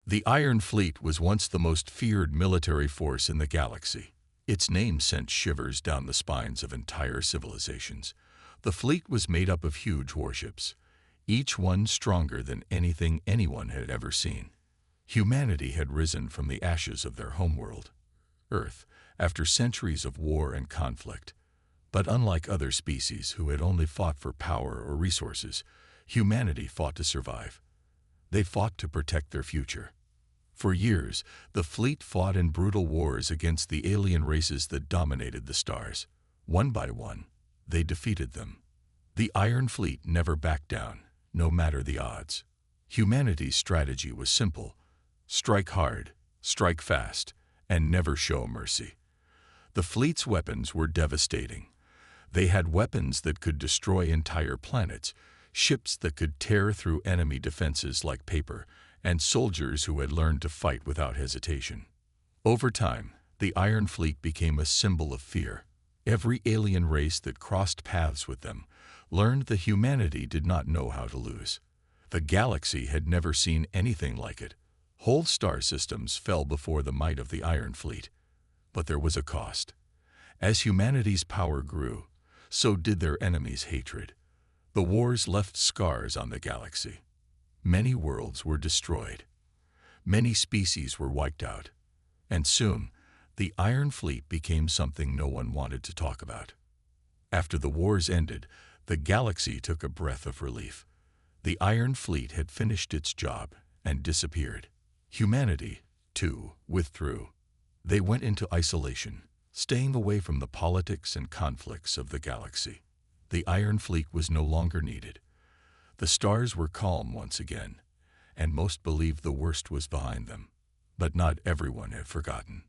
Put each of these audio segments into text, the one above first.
The Iron Fleet was once the most feared military force in the galaxy. Its name sent shivers down the spines of entire civilizations. The fleet was made up of huge warships, each one stronger than anything anyone had ever seen. Humanity had risen from the ashes of their homeworld, Earth, after centuries of war and conflict. But unlike other species who had only fought for power or resources, humanity fought to survive. They fought to protect their future. For years, the fleet fought in brutal wars against the alien races that dominated the stars. One by one, they defeated them. The Iron Fleet never backed down, no matter the odds. Humanity's strategy was simple: strike hard, strike fast, and never show mercy. The fleet's weapons were devastating. They had weapons that could destroy entire planets, ships that could tear through enemy defenses like paper, and soldiers who had learned to fight without hesitation. Over time, the Iron Fleet became a symbol of fear. Every alien race that crossed paths with them learned that humanity did not know how to lose. The galaxy had never seen anything like it. Whole star systems fell before the might of the Iron Fleet. But there was a cost. As humanity's power grew, so did their enemies' hatred. The wars left scars on the galaxy. Many worlds were destroyed. Many species were wiped out. And soon, the Iron Fleet became something no one wanted to talk about. After the wars ended, the galaxy took a breath of relief. The Iron Fleet had finished its job and disappeared. Humanity, too, withdrew. They went into isolation, staying away from the politics and conflicts of the galaxy. The Iron Fleet was no longer needed. The stars were calm once again, and most believed the worst was behind them. But not everyone had forgotten.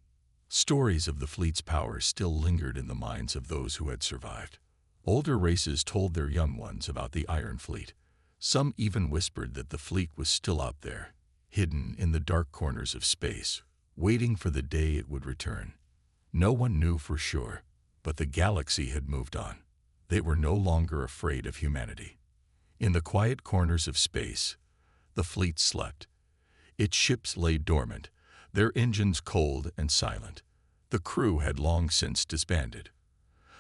Stories of the fleet's power still lingered in the minds of those who had survived. Older races told their young ones about the Iron Fleet. Some even whispered that the fleet was still out there, hidden in the dark corners of space, waiting for the day it would return. No one knew for sure, but the galaxy had moved on. They were no longer afraid of humanity. In the quiet corners of space, the fleet slept. Its ships lay dormant, their engines cold and silent. The crew had long since disbanded.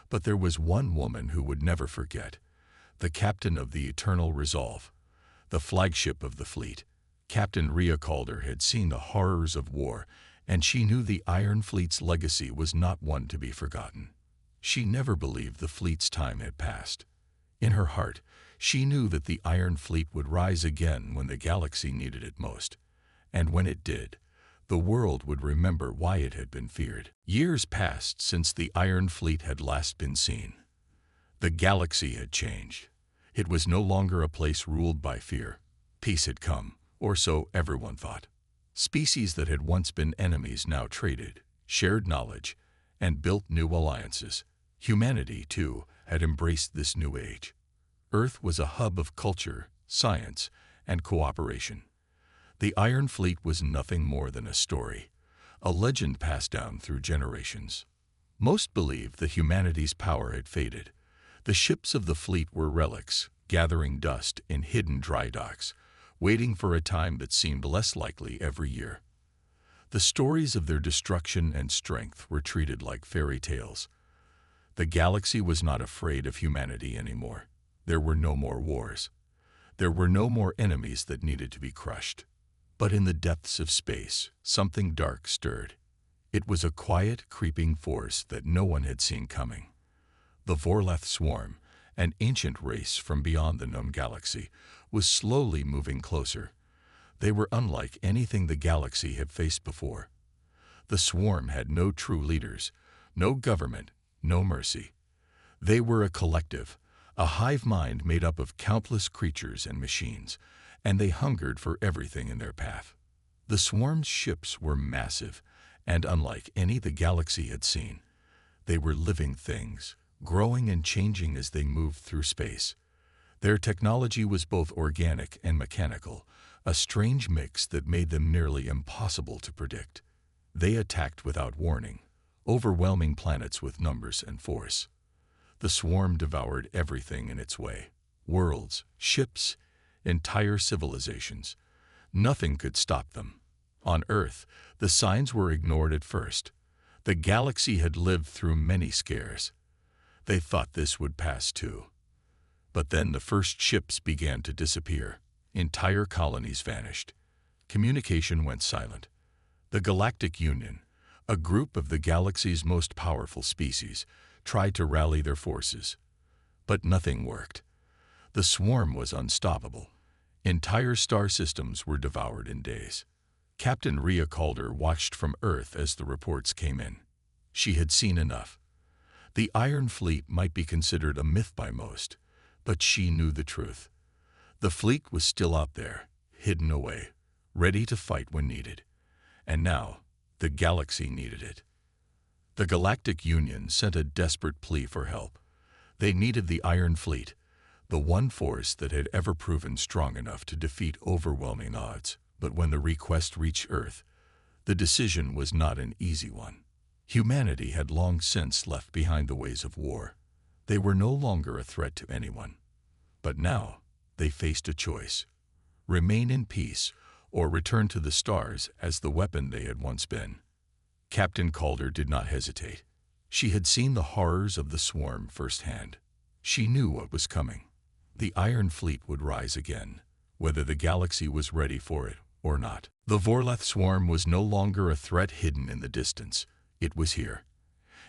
But there was one woman who would never forget: the captain of the Eternal Resolve, the flagship of the fleet. Captain Rhea Calder had seen the horrors of war, and she knew the Iron Fleet's legacy was not one to be forgotten. She never believed the fleet's time had passed. In her heart, she knew that the Iron Fleet would rise again when the galaxy needed it most. And when it did, the world would remember why it had been feared. Years passed since the Iron Fleet had last been seen. The galaxy had changed. It was no longer a place ruled by fear. Peace had come, or so everyone thought. Species that had once been enemies now traded, shared knowledge, and built new alliances. Humanity, too, had embraced this new age. Earth was a hub of culture, science, and cooperation. The Iron Fleet was nothing more than a story, a legend passed down through generations. Most believed that humanity's power had faded. The ships of the fleet were relics, gathering dust in hidden dry docks, waiting for a time that seemed less likely every year. The stories of their destruction and strength were treated like fairy tales. The galaxy was not afraid of humanity anymore. There were no more wars. There were no more enemies that needed to be crushed. But in the depths of space, something dark stirred. It was a quiet, creeping force that no one had seen coming. The Vorlath swarm, an ancient race from beyond the known galaxy, was slowly moving closer. They were unlike anything the galaxy had faced before. The swarm had no true leaders, no government, no mercy. They were a collective, a hive mind made up of countless creatures and machines, and they hungered for everything in their path. The swarm's ships were massive, and unlike any the galaxy had seen. They were living things, growing and changing as they moved through space. Their technology was both organic and mechanical, a strange mix that made them nearly impossible to predict. They attacked without warning, overwhelming planets with numbers and force. The swarm devoured everything in its way: worlds, ships, entire civilizations. Nothing could stop them. On Earth, the signs were ignored at first. The galaxy had lived through many scares. They thought this would pass too. But then the first ships began to disappear. Entire colonies vanished. Communication went silent. The Galactic Union, a group of the galaxy's most powerful species, tried to rally their forces. But nothing worked. The swarm was unstoppable. Entire star systems were devoured in days. Captain Rhea Calder watched from Earth as the reports came in. She had seen enough. The Iron Fleet might be considered a myth by most, but she knew the truth. The fleet was still out there, hidden away, ready to fight when needed. And now, the galaxy needed it. The Galactic Union sent a desperate plea for help. They needed the Iron Fleet, the one force that had ever proven strong enough to defeat overwhelming odds. But when the request reached Earth, the decision was not an easy one. Humanity had long since left behind the ways of war. They were no longer a threat to anyone. But now, they faced a choice: remain in peace or return to the stars as the weapon they had once been. Captain Calder did not hesitate. She had seen the horrors of the swarm firsthand. She knew what was coming. The Iron Fleet would rise again, whether the galaxy was ready for it or not. The Vorlath swarm was no longer a threat hidden in the distance. It was here.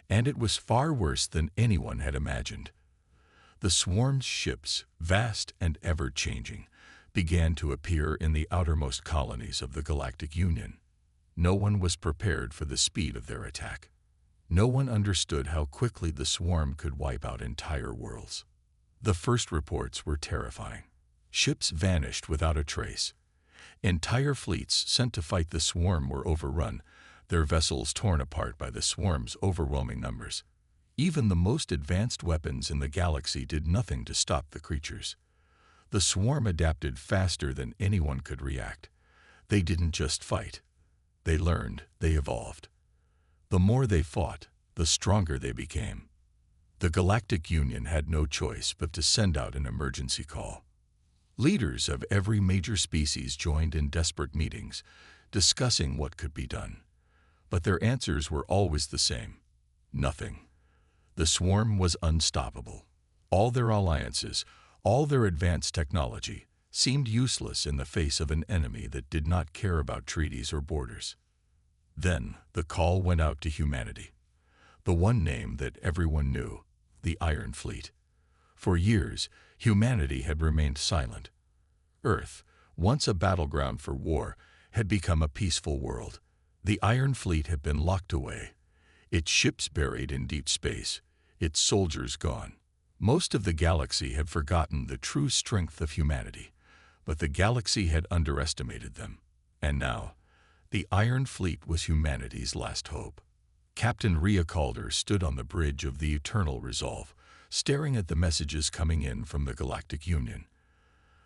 And it was far worse than anyone had imagined. The swarm's ships, vast and ever-changing, began to appear in the outermost colonies of the Galactic Union. No one was prepared for the speed of their attack. No one understood how quickly the swarm could wipe out entire worlds. The first reports were terrifying. Ships vanished without a trace. Entire fleets sent to fight the swarm were overrun, their vessels torn apart by the swarm's overwhelming numbers. Even the most advanced weapons in the galaxy did nothing to stop the creatures. The swarm adapted faster than anyone could react. They didn't just fight. They learned, they evolved. The more they fought, the stronger they became. The Galactic Union had no choice but to send out an emergency call. Leaders of every major species joined in desperate meetings, discussing what could be done. But their answers were always the same: nothing. The swarm was unstoppable. All their alliances, all their advanced technology, seemed useless in the face of an enemy that did not care about treaties or borders. Then the call went out to humanity. The one name that everyone knew: the Iron Fleet. For years, humanity had remained silent. Earth, once a battleground for war, had become a peaceful world. The Iron Fleet had been locked away, its ships buried in deep space, its soldiers gone. Most of the galaxy had forgotten the true strength of humanity, but the galaxy had underestimated them. And now, the Iron Fleet was humanity's last hope. Captain Rhea Calder stood on the bridge of the Eternal Resolve, staring at the messages coming in from the Galactic Union.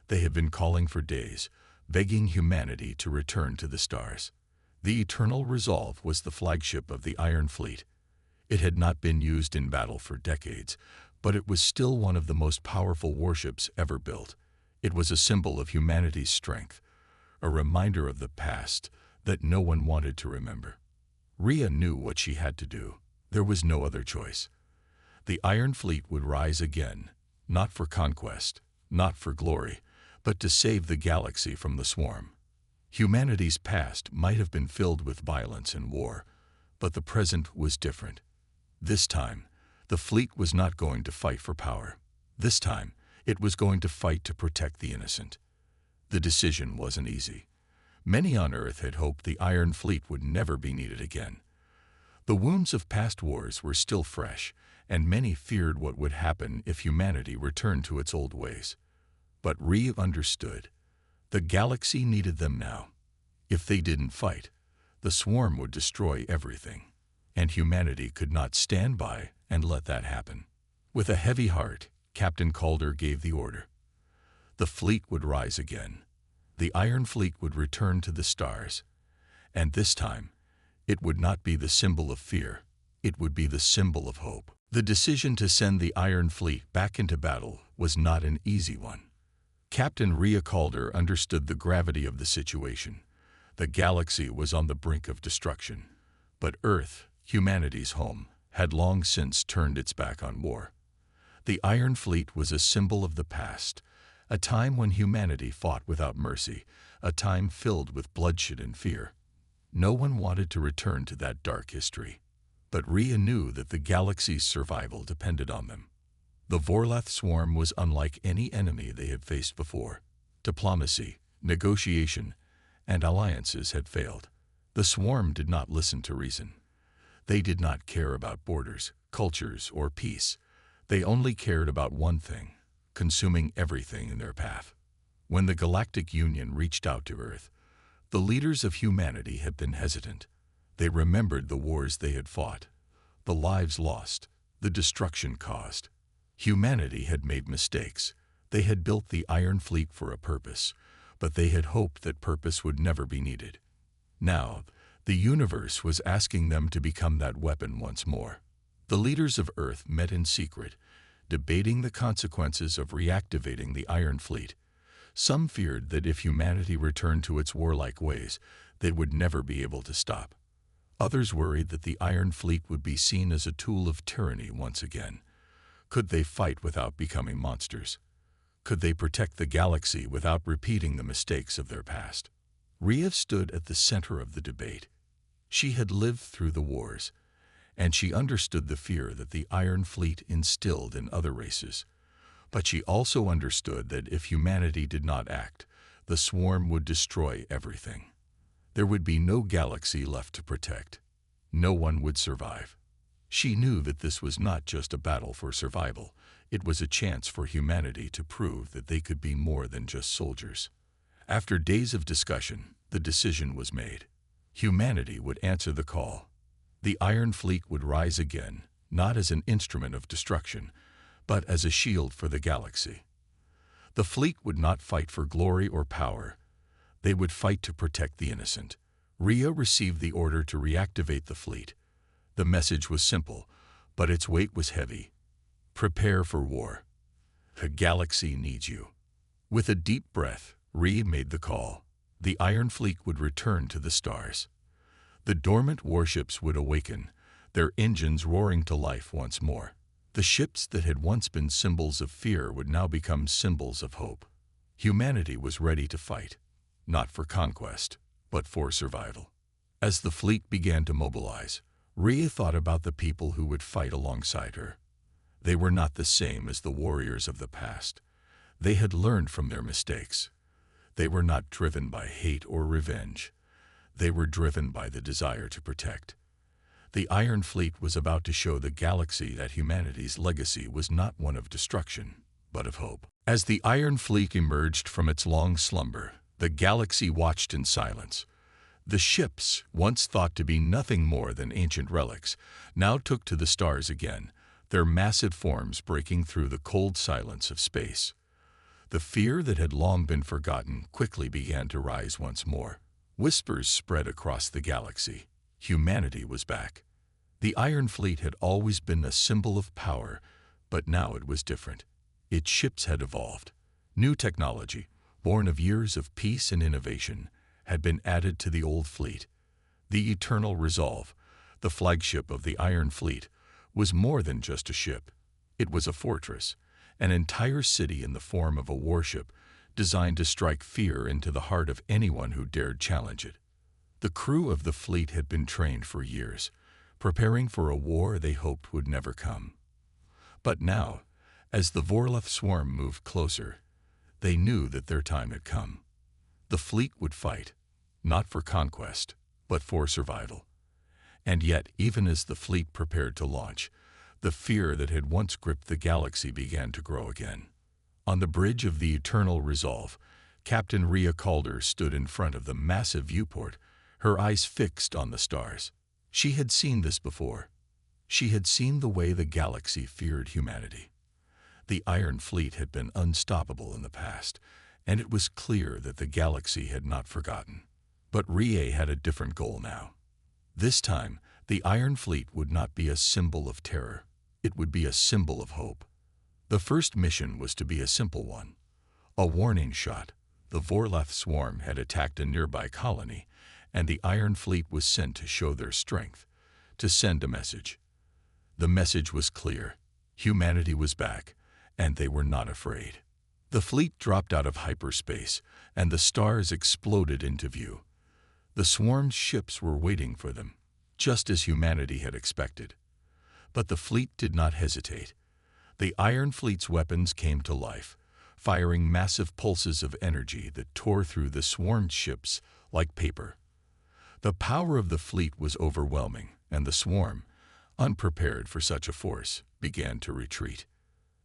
They had been calling for days, begging humanity to return to the stars. The Eternal Resolve was the flagship of the Iron Fleet. It had not been used in battle for decades, but it was still one of the most powerful warships ever built. It was a symbol of humanity's strength, a reminder of the past that no one wanted to remember. Rhea knew what she had to do. There was no other choice. The Iron Fleet would rise again, not for conquest, not for glory, but to save the galaxy from the swarm. Humanity's past might have been filled with violence and war, but the present was different. This time, the fleet was not going to fight for power. This time, it was going to fight to protect the innocent. The decision wasn't easy. Many on Earth had hoped the Iron Fleet would never be needed again. The wounds of past wars were still fresh, and many feared what would happen if humanity returned to its old ways. But Rhea understood. The galaxy needed them now. If they didn't fight, the swarm would destroy everything, and humanity could not stand by and let that happen. With a heavy heart, Captain Calder gave the order. The fleet would rise again. The Iron Fleet would return to the stars. And this time, it would not be the symbol of fear. It would be the symbol of hope. The decision to send the Iron Fleet back into battle was not an easy one. Captain Rhea Calder understood the gravity of the situation. The galaxy was on the brink of destruction, but Earth, humanity's home, had long since turned its back on war. The Iron Fleet was a symbol of the past, a time when humanity fought without mercy, a time filled with bloodshed and fear. No one wanted to return to that dark history, but Rhea knew that the galaxy's survival depended on them. The Vorlath swarm was unlike any enemy they had faced before. Diplomacy, negotiation, and alliances had failed. The swarm did not listen to reason. They did not care about borders, cultures, or peace. They only cared about one thing: consuming everything in their path. When the Galactic Union reached out to Earth, the leaders of humanity had been hesitant. They remembered the wars they had fought, the lives lost, the destruction caused. Humanity had made mistakes. They had built the Iron Fleet for a purpose, but they had hoped that purpose would never be needed. Now, the universe was asking them to become that weapon once more. The leaders of Earth met in secret, debating the consequences of reactivating the Iron Fleet. Some feared that if humanity returned to its warlike ways, they would never be able to stop. Others worried that the Iron Fleet would be seen as a tool of tyranny once again. Could they fight without becoming monsters? Could they protect the galaxy without repeating the mistakes of their past? Rhea stood at the center of the debate. She had lived through the wars, and she understood the fear that the Iron Fleet instilled in other races. But she also understood that if humanity did not act, the swarm would destroy everything. There would be no galaxy left to protect. No one would survive. She knew that this was not just a battle for survival. It was a chance for humanity to prove that they could be more than just soldiers. After days of discussion, the decision was made. Humanity would answer the call. The Iron Fleet would rise again, not as an instrument of destruction, but as a shield for the galaxy. The fleet would not fight for glory or power. They would fight to protect the innocent. Rhea received the order to reactivate the fleet. The message was simple, but its weight was heavy. Prepare for war. The galaxy needs you. With a deep breath, Rhea made the call. The Iron Fleet would return to the stars. The dormant warships would awaken, their engines roaring to life once more. The ships that had once been symbols of fear would now become symbols of hope. Humanity was ready to fight, not for conquest, but for survival. As the fleet began to mobilize, Rhea thought about the people who would fight alongside her. They were not the same as the warriors of the past. They had learned from their mistakes. They were not driven by hate or revenge. They were driven by the desire to protect. The Iron Fleet was about to show the galaxy that humanity's legacy was not one of destruction, but of hope. As the Iron Fleet emerged from its long slumber, the galaxy watched in silence. The ships, once thought to be nothing more than ancient relics, now took to the stars again, their massive forms breaking through the cold silence of space. The fear that had long been forgotten quickly began to rise once more. Whispers spread across the galaxy. Humanity was back. The Iron Fleet had always been a symbol of power, but now it was different. Its ships had evolved. New technology, born of years of peace and innovation, had been added to the old fleet. The Eternal Resolve, the flagship of the Iron Fleet, was more than just a ship. It was a fortress, an entire city in the form of a warship designed to strike fear into the heart of anyone who dared challenge it. The crew of the fleet had been trained for years, preparing for a war they hoped would never come. But now, as the Vorlath swarm moved closer, they knew that their time had come. The fleet would fight, not for conquest, but for survival. And yet, even as the fleet prepared to launch, the fear that had once gripped the galaxy began to grow again. On the bridge of the Eternal Resolve, Captain Rhea Calder stood in front of the massive viewport, her eyes fixed on the stars. She had seen this before. She had seen the way the galaxy feared humanity. The Iron Fleet had been unstoppable in the past, and it was clear that the galaxy had not forgotten. But Rhea had a different goal now. This time, the Iron Fleet would not be a symbol of terror. It would be a symbol of hope. The first mission was to be a simple one. A warning shot. The Vorlath swarm had attacked a nearby colony, and the Iron Fleet was sent to show their strength, to send a message. The message was clear. Humanity was back, and they were not afraid. The fleet dropped out of hyperspace, and the stars exploded into view. The swarm's ships were waiting for them, just as humanity had expected. But the fleet did not hesitate. The Iron Fleet's weapons came to life, firing massive pulses of energy that tore through the swarmed ships like paper. The power of the fleet was overwhelming, and the swarm, unprepared for such a force, began to retreat.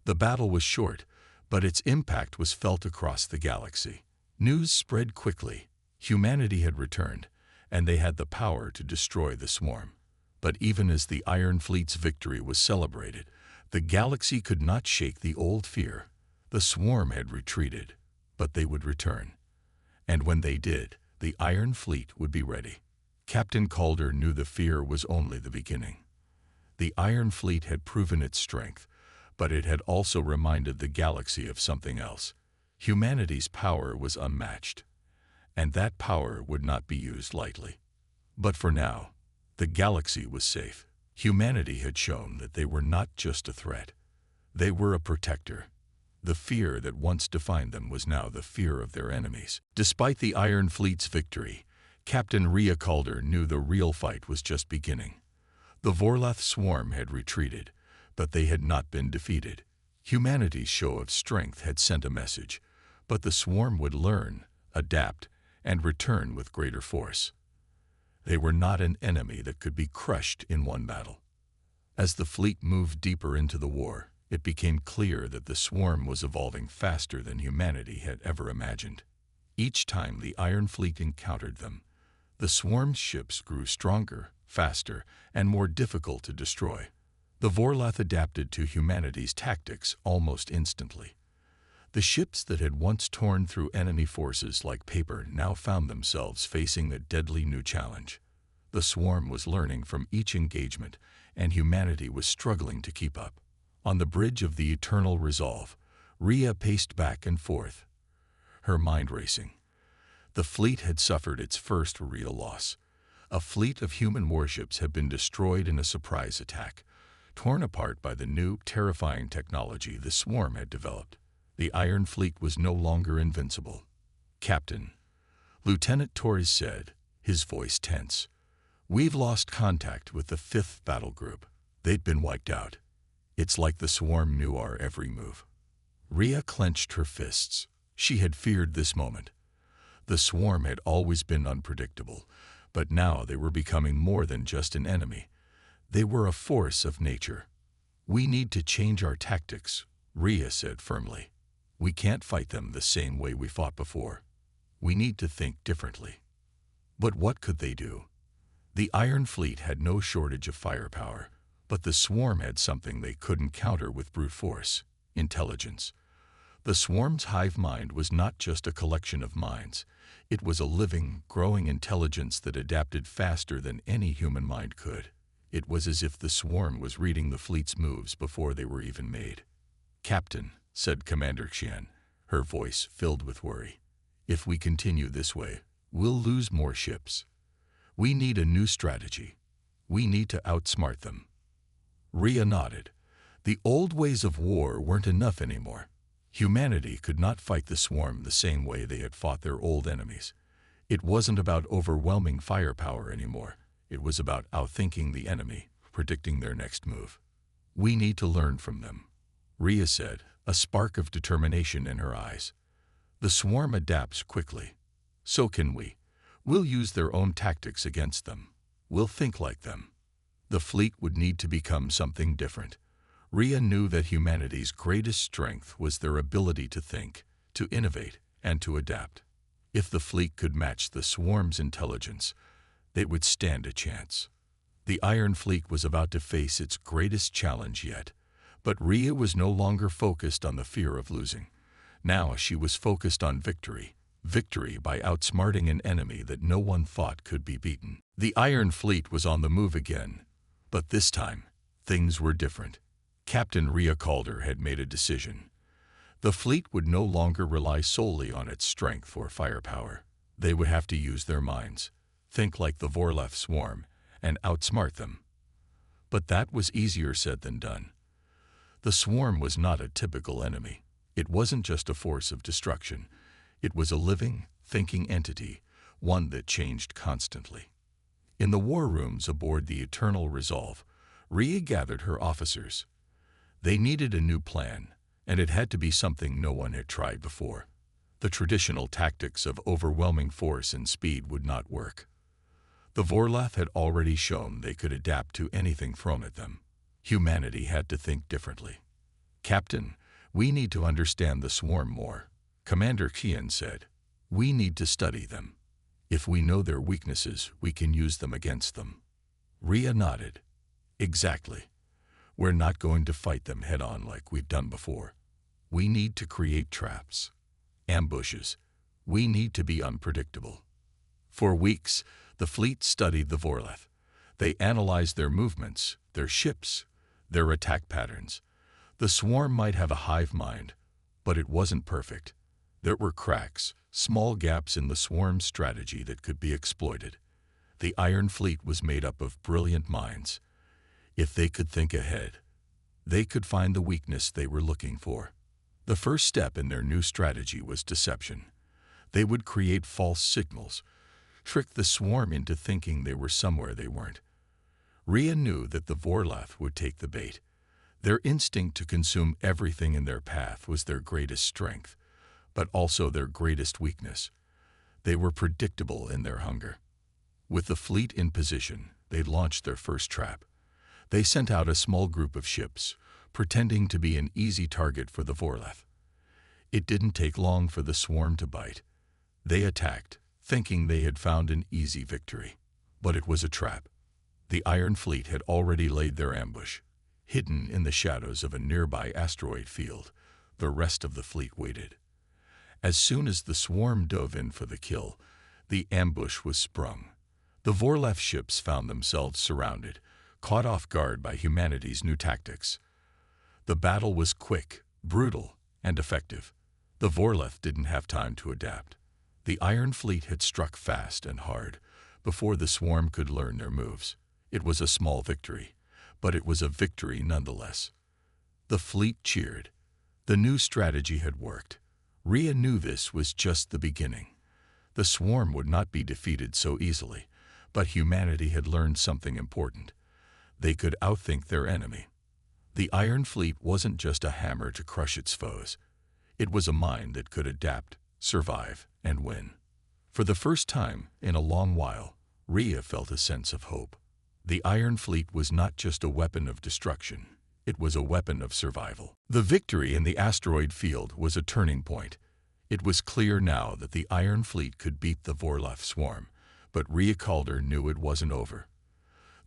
The battle was short, but its impact was felt across the galaxy. News spread quickly. Humanity had returned, and they had the power to destroy the swarm. But even as the Iron Fleet's victory was celebrated, the galaxy could not shake the old fear. The swarm had retreated, but they would return. And when they did, the Iron Fleet would be ready. Captain Calder knew the fear was only the beginning. The Iron Fleet had proven its strength, but it had also reminded the galaxy of something else. Humanity's power was unmatched, and that power would not be used lightly. But for now, the galaxy was safe. Humanity had shown that they were not just a threat. They were a protector. The fear that once defined them was now the fear of their enemies. Despite the Iron Fleet's victory, Captain Rhea Calder knew the real fight was just beginning. The Vorlath swarm had retreated, but they had not been defeated. Humanity's show of strength had sent a message, but the swarm would learn, adapt, and return with greater force. They were not an enemy that could be crushed in one battle. As the fleet moved deeper into the war, it became clear that the swarm was evolving faster than humanity had ever imagined. Each time the Iron Fleet encountered them, the swarm's ships grew stronger, faster, and more difficult to destroy. The Vorlath adapted to humanity's tactics almost instantly. The ships that had once torn through enemy forces like paper now found themselves facing a deadly new challenge. The swarm was learning from each engagement, and humanity was struggling to keep up. On the bridge of the Eternal Resolve, Rhea paced back and forth, her mind racing. The fleet had suffered its first real loss. A fleet of human warships had been destroyed in a surprise attack, torn apart by the new, terrifying technology the swarm had developed. The Iron Fleet was no longer invincible. "Captain," Lieutenant Torres said, his voice tense, "we've lost contact with the 5th Battle Group. They'd been wiped out. It's like the swarm knew our every move." Rhea clenched her fists. She had feared this moment. The swarm had always been unpredictable, but now they were becoming more than just an enemy. They were a force of nature. "We need to change our tactics," Rhea said firmly. "We can't fight them the same way we fought before. We need to think differently." But what could they do? The Iron Fleet had no shortage of firepower, but the swarm had something they couldn't counter with brute force: intelligence. The swarm's hive mind was not just a collection of minds. It was a living, growing intelligence that adapted faster than any human mind could. It was as if the swarm was reading the fleet's moves before they were even made. "Captain," said Commander Xian, her voice filled with worry, "if we continue this way, we'll lose more ships. We need a new strategy. We need to outsmart them." Rhea nodded. The old ways of war weren't enough anymore. Humanity could not fight the swarm the same way they had fought their old enemies. It wasn't about overwhelming firepower anymore. It was about outthinking the enemy, predicting their next move. "We need to learn from them," Rhea said, a spark of determination in her eyes. "The swarm adapts quickly. So can we. We'll use their own tactics against them. We'll think like them." The fleet would need to become something different. Rhea knew that humanity's greatest strength was their ability to think, to innovate, and to adapt. If the fleet could match the swarm's intelligence, they would stand a chance. The Iron Fleet was about to face its greatest challenge yet, but Rhea was no longer focused on the fear of losing. Now she was focused on victory. Victory by outsmarting an enemy that no one thought could be beaten. The Iron Fleet was on the move again, but this time, things were different. Captain Rhea Calder had made a decision. The fleet would no longer rely solely on its strength or firepower. They would have to use their minds. think like the Vorlef swarm, and outsmart them. But that was easier said than done. The swarm was not a typical enemy. It wasn't just a force of destruction. It was a living, thinking entity, one that changed constantly. In the war rooms aboard the Eternal Resolve, Rhea gathered her officers. They needed a new plan, and it had to be something no one had tried before. The traditional tactics of overwhelming force and speed would not work. The Vorlef had already shown they could adapt to anything thrown at them. Humanity had to think differently. "Captain, we need to understand the swarm more," Commander Kian said. "We need to study them. If we know their weaknesses, we can use them against them." Rhea nodded. "Exactly. We're not going to fight them head-on like we've done before. We need to create traps, ambushes. We need to be unpredictable." For weeks, the fleet studied the Vorlef. They analyzed their movements, their ships, their attack patterns. The swarm might have a hive mind, but it wasn't perfect. There were cracks, small gaps in the swarm's strategy that could be exploited. The Iron Fleet was made up of brilliant minds. If they could think ahead, they could find the weakness they were looking for. The first step in their new strategy was deception. They would create false signals, trick the swarm into thinking they were somewhere they weren't. Rhea knew that the Vorlef would take the bait. Their instinct to consume everything in their path was their greatest strength, but also their greatest weakness. They were predictable in their hunger. With the fleet in position, they launched their first trap. They sent out a small group of ships, pretending to be an easy target for the Vorlef. It didn't take long for the swarm to bite. They attacked, thinking they had found an easy victory. But it was a trap. The Iron Fleet had already laid their ambush. Hidden in the shadows of a nearby asteroid field, the rest of the fleet waited. As soon as the swarm dove in for the kill, the ambush was sprung. The Vorlef ships found themselves surrounded, caught off guard by humanity's new tactics. The battle was quick, brutal, and effective. The Vorlef didn't have time to adapt. The Iron Fleet had struck fast and hard before the swarm could learn their moves. It was a small victory, but it was a victory nonetheless. The fleet cheered. The new strategy had worked. Rhea knew this was just the beginning. The swarm would not be defeated so easily, but humanity had learned something important. They could outthink their enemy. The Iron Fleet wasn't just a hammer to crush its foes. It was a mind that could adapt, survive, and win. For the first time in a long while, Rhea felt a sense of hope. The Iron Fleet was not just a weapon of destruction. It was a weapon of survival. The victory in the asteroid field was a turning point. It was clear now that the Iron Fleet could beat the Vorlef swarm, but Rhea Calder knew it wasn't over.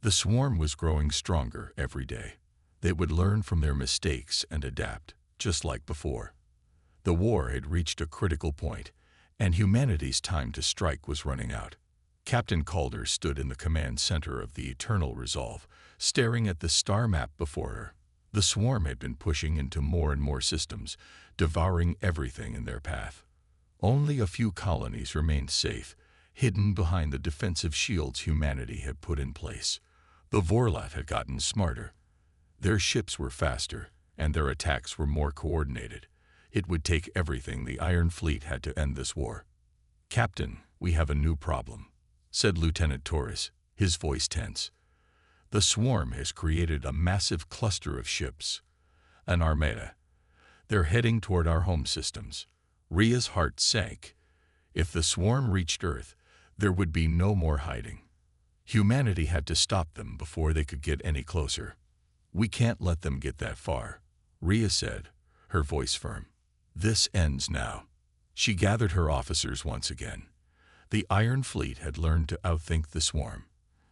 The swarm was growing stronger every day. They would learn from their mistakes and adapt, just like before. The war had reached a critical point, and humanity's time to strike was running out. Captain Calder stood in the command center of the Eternal Resolve, staring at the star map before her. The swarm had been pushing into more and more systems, devouring everything in their path. Only a few colonies remained safe, hidden behind the defensive shields humanity had put in place. The Vorlef had gotten smarter. Their ships were faster, and their attacks were more coordinated. It would take everything the Iron Fleet had to end this war. "Captain, we have a new problem," said Lieutenant Torres, his voice tense. "The swarm has created a massive cluster of ships, an armada. They're heading toward our home systems." Rhea's heart sank. If the swarm reached Earth, there would be no more hiding. Humanity had to stop them before they could get any closer. "We can't let them get that far," Rhea said, her voice firm. "This ends now." She gathered her officers once again. The Iron Fleet had learned to outthink the swarm.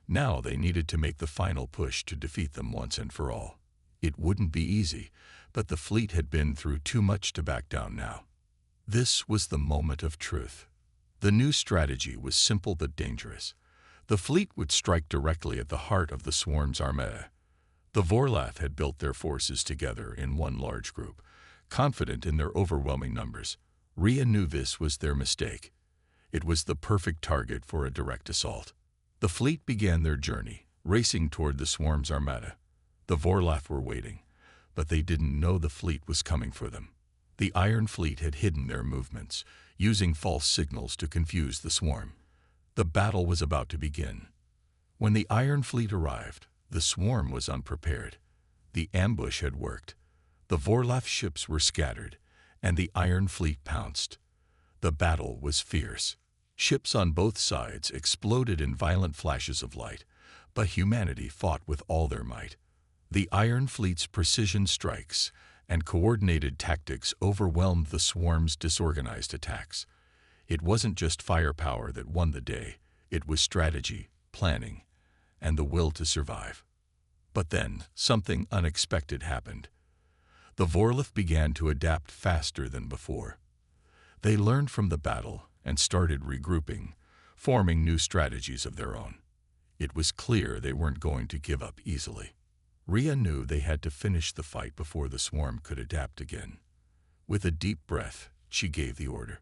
Now they needed to make the final push to defeat them once and for all. It wouldn't be easy, but the fleet had been through too much to back down now. This was the moment of truth. The new strategy was simple but dangerous. The fleet would strike directly at the heart of the swarm's armada. The Vorlef had built their forces together in one large group, confident in their overwhelming numbers. Rhea knew this was their mistake. It was the perfect target for a direct assault. The fleet began their journey, racing toward the swarm's armada. The Vorlath were waiting, but they didn't know the fleet was coming for them. The Iron Fleet had hidden their movements, using false signals to confuse the swarm. The battle was about to begin. When the Iron Fleet arrived, the swarm was unprepared. The ambush had worked. The Vorlath ships were scattered, and the Iron Fleet pounced. The battle was fierce. Ships on both sides exploded in violent flashes of light, but humanity fought with all their might. The Iron Fleet's precision strikes and coordinated tactics overwhelmed the swarm's disorganized attacks. It wasn't just firepower that won the day, it was strategy, planning, and the will to survive. But then, something unexpected happened. The Vorlath began to adapt faster than before. They learned from the battle and started regrouping, forming new strategies of their own. It was clear they weren't going to give up easily. Rhea knew they had to finish the fight before the swarm could adapt again. With a deep breath, she gave the order.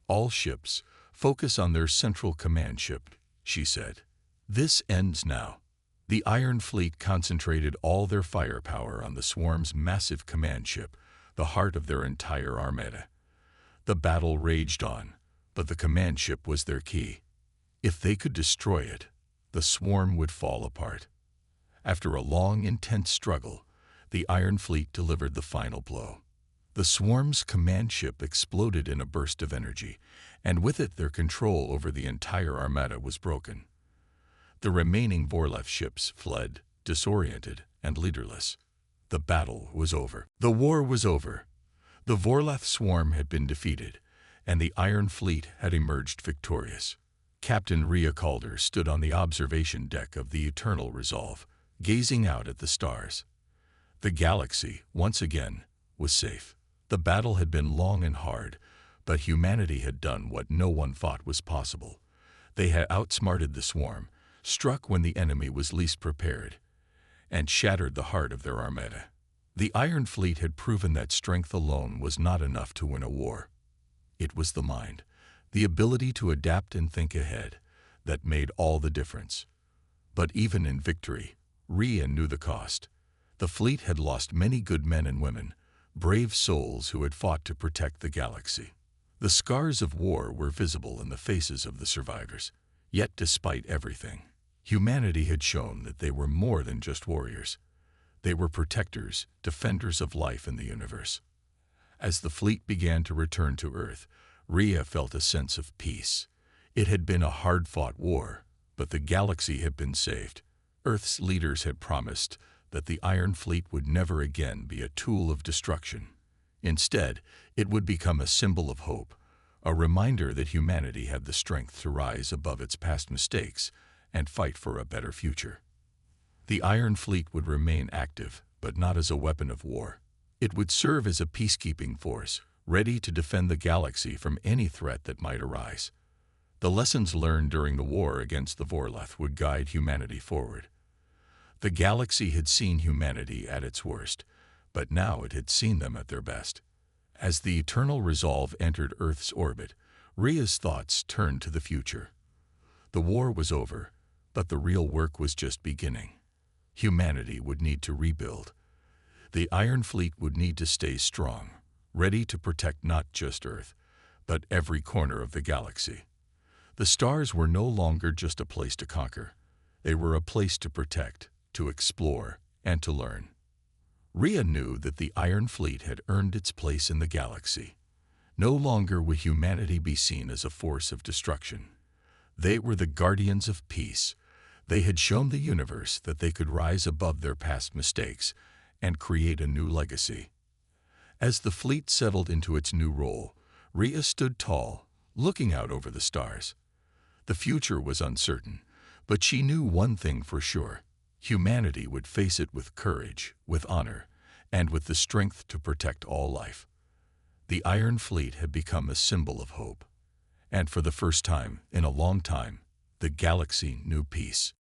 "All ships, focus on their central command ship," she said. "This ends now." The Iron Fleet concentrated all their firepower on the swarm's massive command ship, the heart of their entire armada. The battle raged on, but the command ship was their key. If they could destroy it, the swarm would fall apart. After a long, intense struggle, the Iron Fleet delivered the final blow. The swarm's command ship exploded in a burst of energy, and with it their control over the entire armada was broken. The remaining Vorlath ships fled, disoriented and leaderless. The battle was over. The war was over. The Vorlath swarm had been defeated, and the Iron Fleet had emerged victorious. Captain Rhea Calder stood on the observation deck of the Eternal Resolve, gazing out at the stars. The galaxy, once again, was safe. The battle had been long and hard, but humanity had done what no one thought was possible. They had outsmarted the swarm, struck when the enemy was least prepared, and shattered the heart of their armada. The Iron Fleet had proven that strength alone was not enough to win a war. It was the mind, the ability to adapt and think ahead, that made all the difference. But even in victory, Rhea knew the cost. The fleet had lost many good men and women, brave souls who had fought to protect the galaxy. The scars of war were visible in the faces of the survivors. Yet despite everything, humanity had shown that they were more than just warriors. They were protectors, defenders of life in the universe. As the fleet began to return to Earth, Rhea felt a sense of peace. It had been a hard-fought war, but the galaxy had been saved. Earth's leaders had promised that the Iron Fleet would never again be a tool of destruction. Instead, it would become a symbol of hope, a reminder that humanity had the strength to rise above its past mistakes and fight for a better future. The Iron Fleet would remain active, but not as a weapon of war. It would serve as a peacekeeping force, ready to defend the galaxy from any threat that might arise. The lessons learned during the war against the Vorlath would guide humanity forward. The galaxy had seen humanity at its worst, but now it had seen them at their best. As the Eternal Resolve entered Earth's orbit, Rhea's thoughts turned to the future. The war was over, but the real work was just beginning. Humanity would need to rebuild. The Iron Fleet would need to stay strong, ready to protect not just Earth, but every corner of the galaxy. The stars were no longer just a place to conquer. They were a place to protect, to explore, and to learn. Rhea knew that the Iron Fleet had earned its place in the galaxy. No longer would humanity be seen as a force of destruction. They were the guardians of peace. They had shown the universe that they could rise above their past mistakes and create a new legacy. As the fleet settled into its new role, Rhea stood tall, looking out over the stars. The future was uncertain, but she knew one thing for sure. Humanity would face it with courage, with honor, and with the strength to protect all life. The Iron Fleet had become a symbol of hope. And for the first time in a long time, the galaxy knew peace.